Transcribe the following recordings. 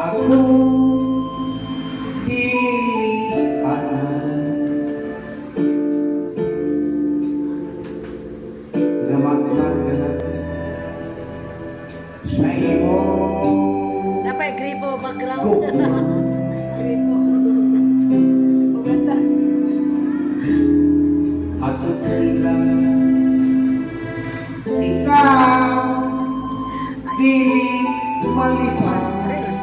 Ako dilipanan Lamag-magalan sa iyong Dapat gripo background. kukuman. Gripo. Ugasan. At ilang ikaw di malipat Reels.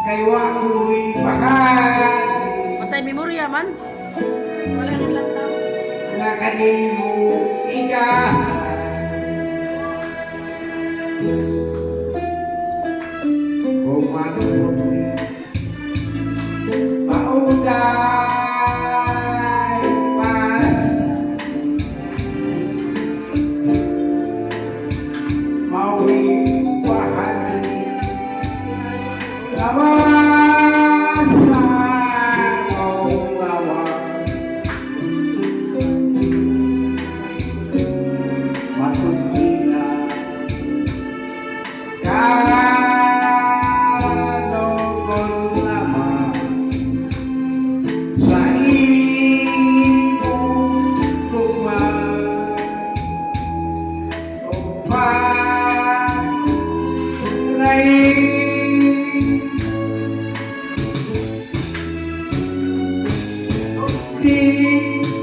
kay wako'y bahagi Matay memorya man. Wala nang lantaw. na kanino igasan. Kung manunoy pauday pas mauwi bahagi lawasan mau lawang matutila kanogol lamang sa imong tugma o paglaing di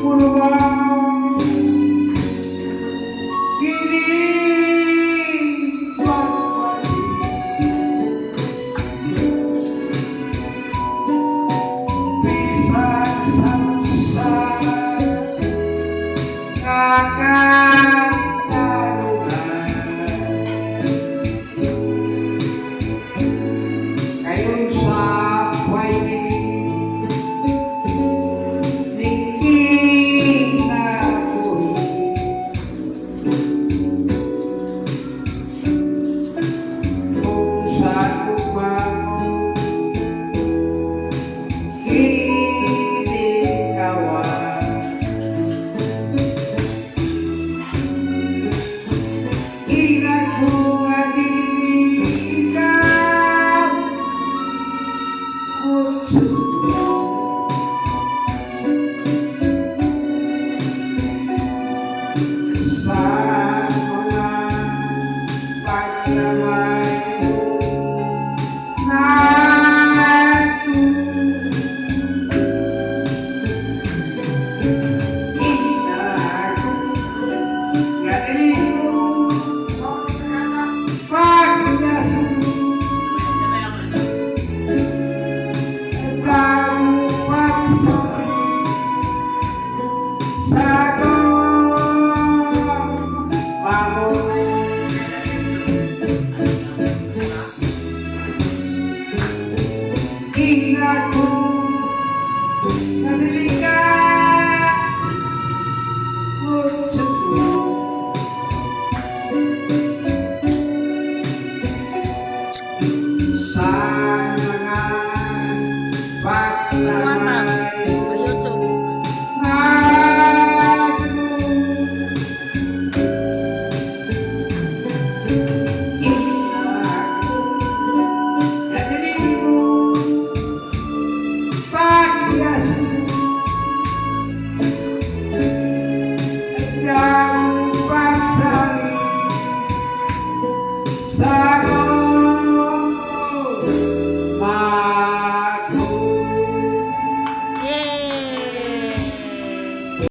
pulubang kini bisag samsat kakatarungan kayon sa buhay ningking na buhi kung sa kumang kinikawan inakuha din ikaw kutsu sa mga paglamay na inaku